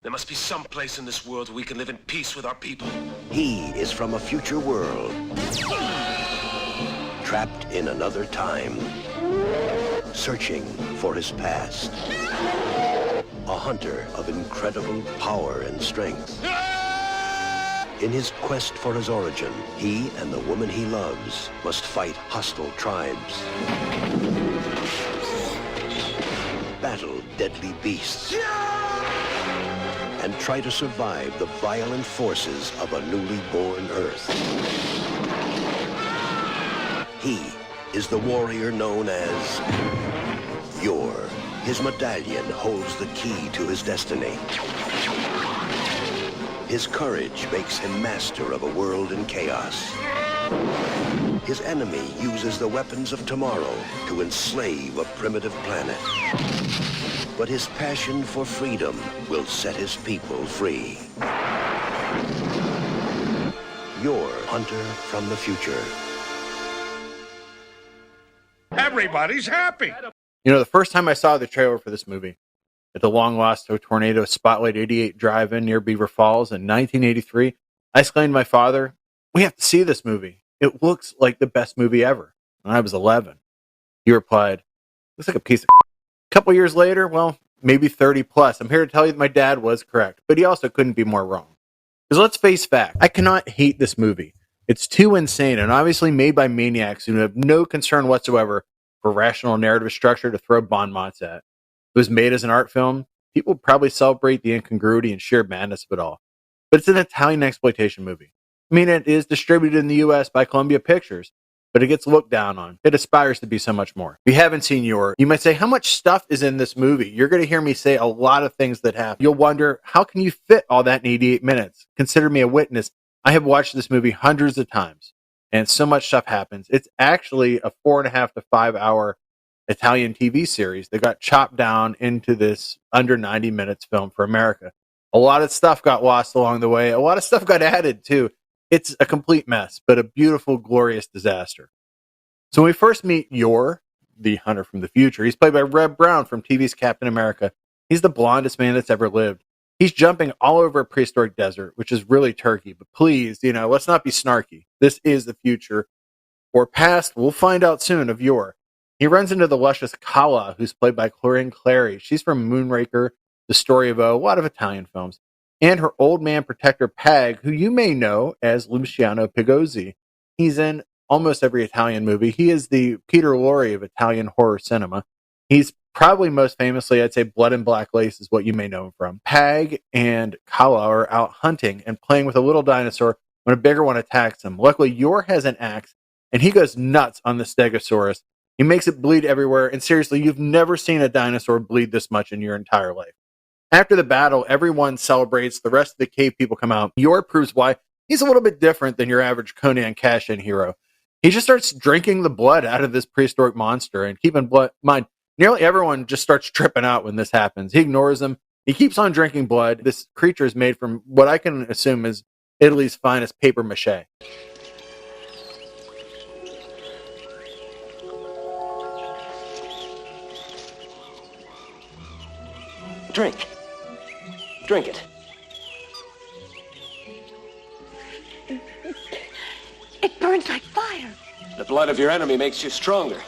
There must be some place in this world where we can live in peace with our people. He is from a future world, trapped in another time, searching for his past. A hunter of incredible power and strength. In his quest for his origin, he and the woman he loves must fight hostile tribes, battle deadly beasts, and try to survive the violent forces of a newly born Earth. He is the warrior known as YOR. His medallion holds the key to his destiny. His courage makes him master of a world in chaos. His enemy uses the weapons of tomorrow to enslave a primitive planet. But his passion for freedom will set his people free. YOR Hunter from the Future. Everybody's happy. You know, the first time I saw the trailer for this movie, at the Long Lost Tornado Spotlight 88 Drive-In near Beaver Falls in 1983, I exclaimed to my father, "We have to see this movie. It looks like the best movie ever." And I was 11. He replied, "Looks like a piece of A couple years later, well, maybe 30 plus, I'm here to tell you that my dad was correct, but he also couldn't be more wrong. Because let's face fact, I cannot hate this movie. It's too insane and obviously made by maniacs who have no concern whatsoever for rational narrative structure to throw bon mots at. It was made as an art film. People probably celebrate the incongruity and sheer madness of it all. But it's an Italian exploitation movie. I mean, it is distributed in the U.S. by Columbia Pictures, but it gets looked down on. It aspires to be so much more. If you haven't seen YOR, you might say, how much stuff is in this movie? You're going to hear me say a lot of things that happen. You'll wonder, how can you fit all that in 88 minutes? Consider me a witness. I have watched this movie hundreds of times, and so much stuff happens. It's actually a 4.5 to 5 hour Italian TV series that got chopped down into this under 90 minutes film for America. A lot of stuff got lost along the way. A lot of stuff got added too. It's a complete mess, but a beautiful, glorious disaster. So when we first meet YOR, the hunter from the future, he's played by Reb Brown from TV's Captain America. He's the blondest man that's ever lived. He's jumping all over a prehistoric desert, which is really Turkey. But please, let's not be snarky. This is the future, or past, we'll find out soon, of YOR. He runs into the luscious Kala, who's played by Corinne Clary. She's from Moonraker, The Story of O, a lot of Italian films. And her old man protector, Pag, who you may know as Luciano Pigozzi. He's in almost every Italian movie. He is the Peter Lorre of Italian horror cinema. He's probably most famously, I'd say, Blood and Black Lace is what you may know him from. Pag and Kala are out hunting and playing with a little dinosaur when a bigger one attacks him. Luckily, YOR has an axe, and he goes nuts on the Stegosaurus. He makes it bleed everywhere, and seriously, you've never seen a dinosaur bleed this much in your entire life. After the battle, everyone celebrates. The rest of the cave people come out. YOR proves why he's a little bit different than your average Conan cash-in hero. He just starts drinking the blood out of this prehistoric monster, and keep in mind, nearly everyone just starts tripping out when this happens. He ignores them. He keeps on drinking blood. This creature is made from what I can assume is Italy's finest paper mache. Drink. Drink it. It burns like fire. The blood of your enemy makes you stronger.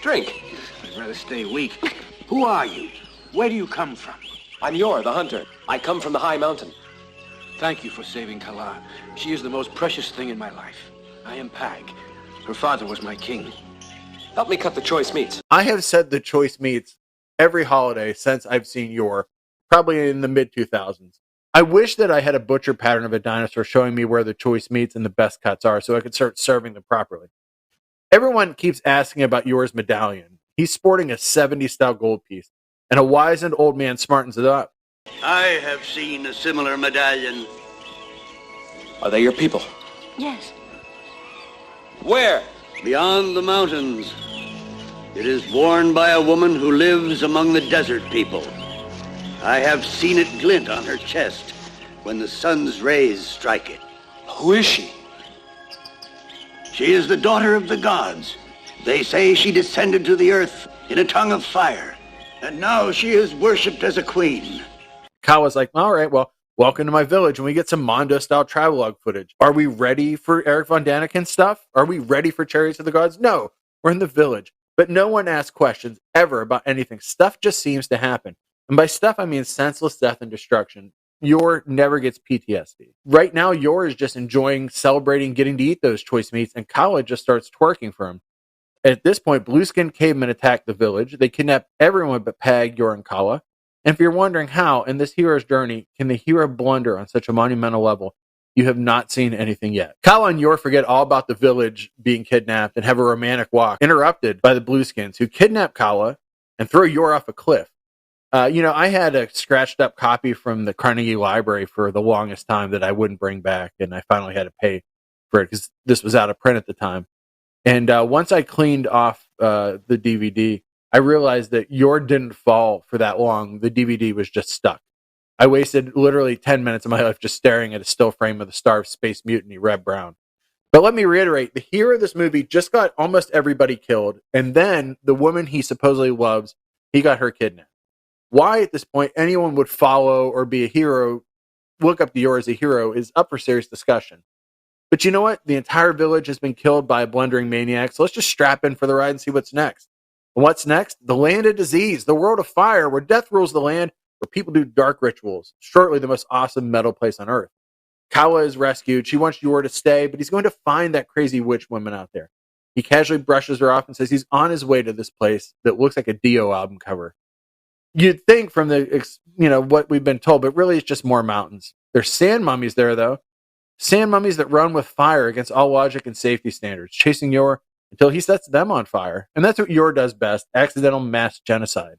Drink. I'd rather stay weak. Who are you? Where do you come from? I'm YOR, the hunter. I come from the high mountain. Thank you for saving Kala. She is the most precious thing in my life. I am Pag. Her father was my king. Help me cut the choice meats. I have said the choice meats every holiday since I've seen YOR, probably in the mid-2000s. I wish that I had a butcher pattern of a dinosaur showing me where the choice meats and the best cuts are so I could start serving them properly. Everyone keeps asking about YOR's medallion. He's sporting a 70s-style gold piece, and a wizened old man smartens it up. I have seen a similar medallion. Are they your people? Yes. Where? Beyond the mountains. It is worn by a woman who lives among the desert people. I have seen it glint on her chest when the sun's rays strike it. Who is she? She is the daughter of the gods. They say she descended to the earth in a tongue of fire, and now she is worshipped as a queen. Kawa's like, all right, well, welcome to my village, and we get some Mondo-style travelogue footage. Are we ready for Eric Von Daniken stuff? Are we ready for Chariots of the Gods? No, we're in the village. But no one asks questions ever about anything. Stuff just seems to happen. And by stuff, I mean senseless death and destruction. Yor never gets PTSD. Right now, Yor is just enjoying, celebrating, getting to eat those choice meats, and Kawa just starts twerking for him. At this point, blue-skinned cavemen attack the village. They kidnap everyone but Pag, Yor, and Kawa. And if you're wondering how, in this hero's journey, can the hero blunder on such a monumental level, you have not seen anything yet. Kawa and Yor forget all about the village being kidnapped and have a romantic walk, interrupted by the Blueskins, who kidnap Kawa and throw Yor off a cliff. I had a scratched up copy from the Carnegie Library for the longest time that I wouldn't bring back, and I finally had to pay for it because this was out of print at the time. And once I cleaned off the DVD, I realized that Yor didn't fall for that long. The DVD was just stuck. I wasted literally 10 minutes of my life just staring at a still frame of the star of Space Mutiny, Reb Brown. But let me reiterate, the hero of this movie just got almost everybody killed, and then the woman he supposedly loves, he got her kidnapped. Why at this point anyone would follow or be a hero, look up to Yor as a hero, is up for serious discussion. But you know what? The entire village has been killed by a blundering maniac, so let's just strap in for the ride and see what's next. And what's next? The land of disease, the world of fire, where death rules the land, where people do dark rituals. Shortly the most awesome metal place on earth. Kawa is rescued. She wants Yor to stay, but he's going to find that crazy witch woman out there. He casually brushes her off and says he's on his way to this place that looks like a Dio album cover. You'd think from the, what we've been told, but really it's just more mountains. There's sand mummies there, though. Sand mummies that run with fire against all logic and safety standards, chasing Yor until he sets them on fire. And that's what Yor does best, accidental mass genocide.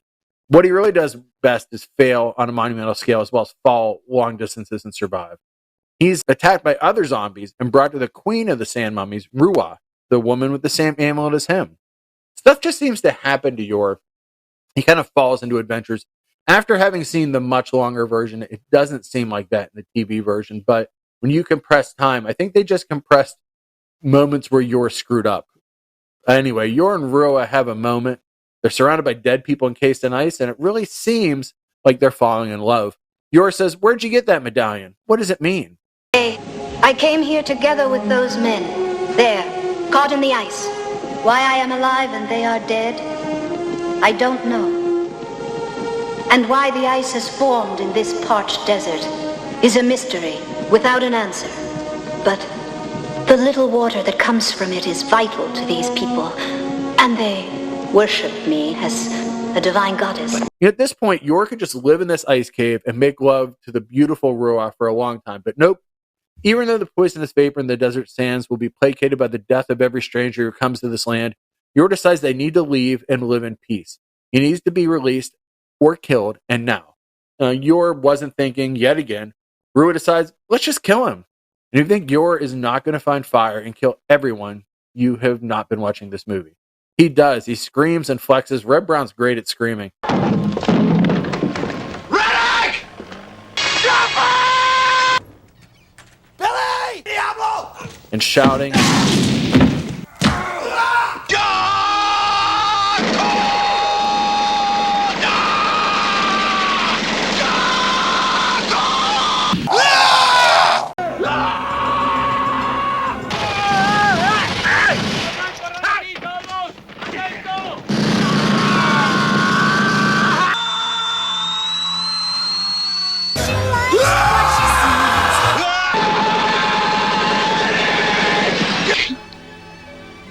What he really does best is fail on a monumental scale, as well as fall long distances and survive. He's attacked by other zombies and brought to the queen of the sand mummies, Ruwa, the woman with the same amulet as him. Stuff just seems to happen to Yor. He kind of falls into adventures. After having seen the much longer version, it doesn't seem like that in the TV version, but when you compress time, I think they just compressed moments where Yor screwed up. Anyway, Yor and Ruwa have a moment. They're surrounded by dead people encased in ice, and it really seems like they're falling in love. Yor says, "Where'd you get that medallion? What does it mean?" I came here together with those men. There, caught in the ice. Why I am alive and they are dead, I don't know. And why the ice has formed in this parched desert is a mystery without an answer. But the little water that comes from it is vital to these people, and they worship me as a divine goddess. At this point, Yor could just live in this ice cave and make love to the beautiful Ruwa for a long time, but nope. Even though the poisonous vapor in the desert sands will be placated by the death of every stranger who comes to this land, Yor decides they need to leave and live in peace. He needs to be released or killed, and now. Yor wasn't thinking yet again. Ruwa decides, let's just kill him. And if you think Yor is not going to find fire and kill everyone, you have not been watching this movie. He does. He screams and flexes. Reb Brown's great at screaming. Reddick! Jumper! Billy! Diablo! And shouting.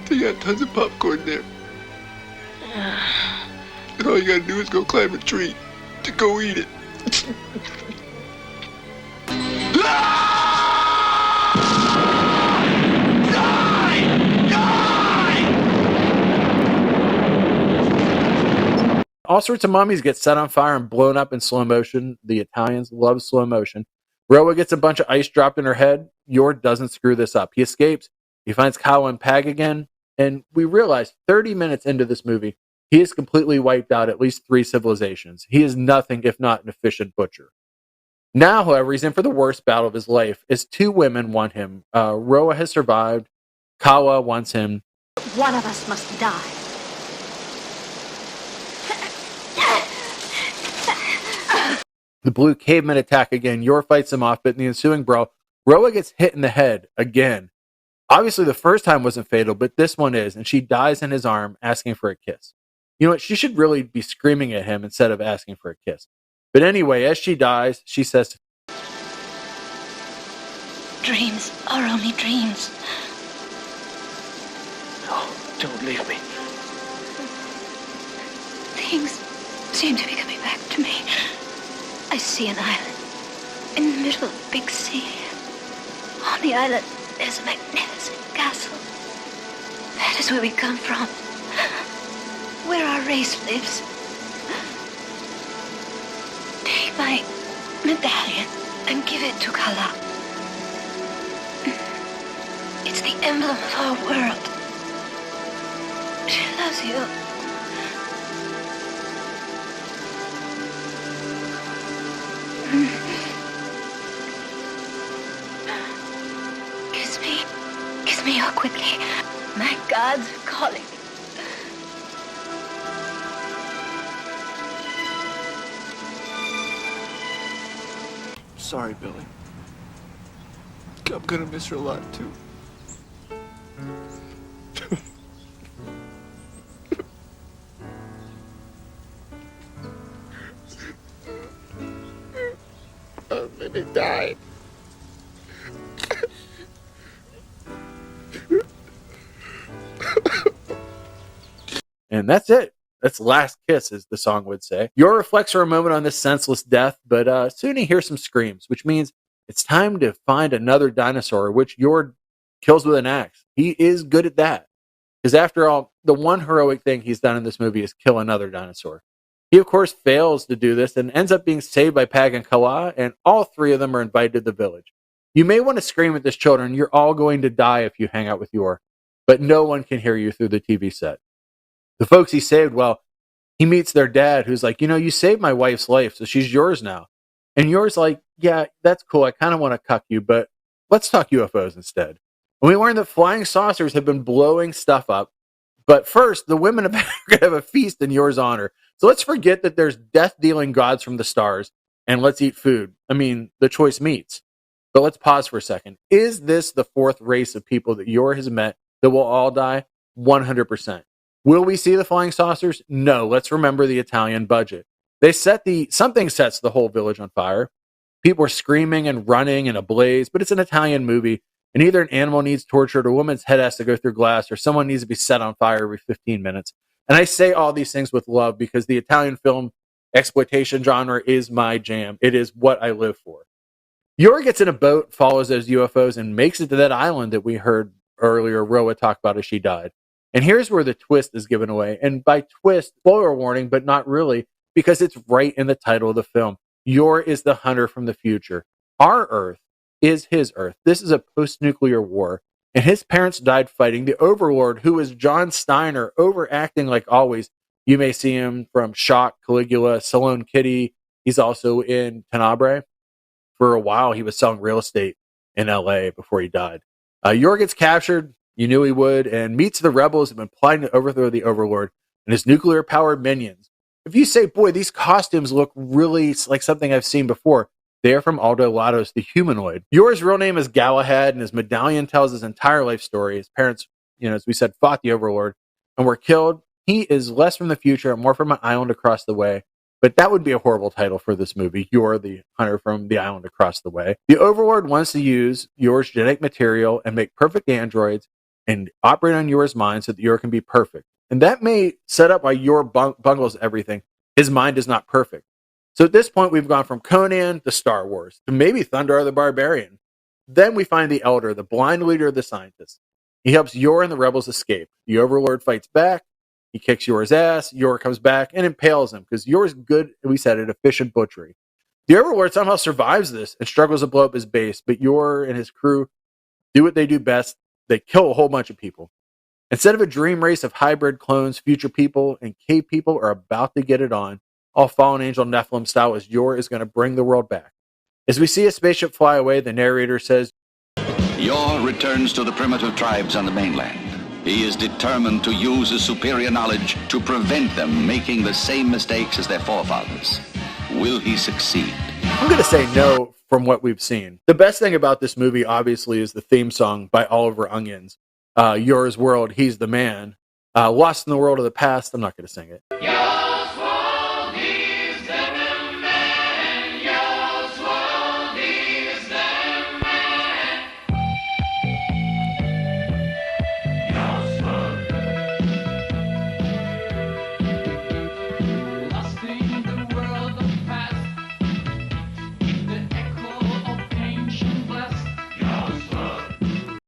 They got tons of popcorn there. And all you gotta do is go climb a tree to go eat it. All sorts of mummies get set on fire and blown up in slow motion. The Italians love slow motion. Ruwa gets a bunch of ice dropped in her head. Yor doesn't screw this up. He escapes. He finds Kawa and Pag again. And we realize 30 minutes into this movie, he has completely wiped out at least 3 civilizations. He is nothing if not an efficient butcher. Now, however, he's in for the worst battle of his life, as 2 women want him. Ruwa has survived. Kawa wants him. One of us must die. The blue cavemen attack again. Yor fights them off, but in the ensuing brawl, Roa gets hit in the head again. Obviously, the first time wasn't fatal, but this one is, and she dies in his arm asking for a kiss. You know what? She should really be screaming at him instead of asking for a kiss. But anyway, as she dies, she says, Dreams are only dreams. No, don't leave me. Things seem to be coming back to me. I see an island in the middle of a big sea. On the island, there's a magnificent castle. That is where we come from. Where our race lives. Take my medallion and give it to Kala. It's the emblem of our world. She loves you. Kiss me all quickly. My gods are calling. Sorry, Billy. I'm gonna miss her a lot, too. And they died. and that's it. That's Last Kiss, as the song would say. Yor reflects for a moment on this senseless death, but soon he hears some screams, which means it's time to find another dinosaur, which Yor kills with an axe. He is good at that. Because after all, the one heroic thing he's done in this movie is kill another dinosaur. He, of course, fails to do this and ends up being saved by Pag and Kala, and all three of them are invited to the village. You may want to scream at this children, you're all going to die if you hang out with Yor, but no one can hear you through the TV set. The folks he saved, well, he meets their dad, who's like, you saved my wife's life, so she's yours now. And Yor's like, yeah, that's cool, I kind of want to cuck you, but let's talk UFOs instead. And we learn that flying saucers have been blowing stuff up, but first, the women are going to have a feast in Yor's honor. So let's forget that there's death-dealing gods from the stars, and let's eat food. I mean, the choice meats. But let's pause for a second. Is this the fourth race of people that Yor has met that will all die? 100%. Will we see the flying saucers? No. Let's remember the Italian budget. Something sets the whole village on fire. People are screaming and running in a blaze, but it's an Italian movie, and either an animal needs tortured, a woman's head has to go through glass, or someone needs to be set on fire every 15 minutes. And I say all these things with love because the Italian film exploitation genre is my jam. It is what I live for. Yor gets in a boat, follows those UFOs, and makes it to that island that we heard earlier Roa talk about as she died. And here's where the twist is given away. And by twist, spoiler warning, but not really, because it's right in the title of the film. Yor is the hunter from the future. Our Earth is his Earth. This is a post-nuclear war. And his parents died fighting the Overlord, who is John Steiner, overacting like always. You may see him from Shock, Caligula, Salon Kitty. He's also in Tenebrae. For a while, he was selling real estate in LA before he died. Yor gets captured. You knew he would, and meets the rebels who have been plotting to overthrow the Overlord and his nuclear-powered minions. If you say, boy, these costumes look really like something I've seen before, they are from Aldo Lato's The Humanoid. Yor's real name is Galahad, and his medallion tells his entire life story. His parents, as we said, fought the Overlord and were killed. He is less from the future and more from an island across the way. But that would be a horrible title for this movie. Yor, the hunter from the island across the way. The Overlord wants to use Yor's genetic material and make perfect androids and operate on Yor's mind so that Yor can be perfect. And that may set up why Yor bungles everything. His mind is not perfect. So at this point, we've gone from Conan to Star Wars to maybe Thundar the Barbarian. Then we find the Elder, the blind leader of the scientists. He helps Yor and the rebels escape. The Overlord fights back. He kicks Yor's ass. Yor comes back and impales him because Yor's good, we said, at efficient butchery. The Overlord somehow survives this and struggles to blow up his base, but Yor and his crew do what they do best. They kill a whole bunch of people. Instead of a dream race of hybrid clones, future people and cave people are about to get it on, all fallen angel Nephilim style, as Yor is going to bring the world back. As we see a spaceship fly away, the narrator says, Yor returns to the primitive tribes on the mainland. He is determined to use his superior knowledge to prevent them making the same mistakes as their forefathers. Will he succeed? I'm going to say no from what we've seen. The best thing about this movie, obviously, is the theme song by Oliver Onions. Yours World, He's the Man. Lost in the World of the Past. I'm not going to sing it.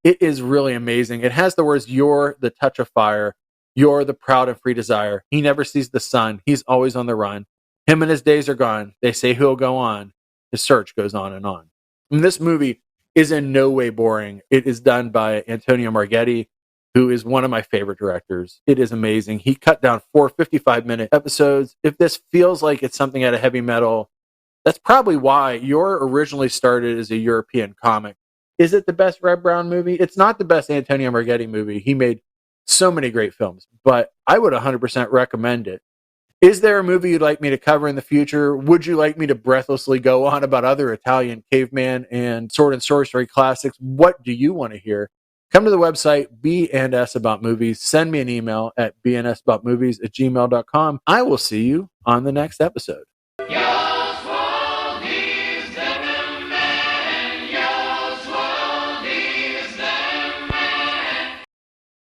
It is really amazing. It has the words, "You're the touch of fire. You're the proud and free desire. He never sees the sun. He's always on the run. Him and his days are gone. They say he'll go on. His search goes on and on." And this movie is in no way boring. It is done by Antonio Marghetti, who is one of my favorite directors. It is amazing. He cut down 4 55-minute episodes. If this feels like it's something out of heavy metal, that's probably why YOR originally started as a European comic. Is it the best Reb Brown movie? It's not the best Antonio Marghetti movie. He made so many great films, but I would 100% recommend it. Is there a movie you'd like me to cover in the future? Would you like me to breathlessly go on about other Italian caveman and sword and sorcery classics? What do you want to hear? Come to the website, B&S About Movies. Send me an email at bnsaboutmovies@gmail.com. I will see you on the next episode.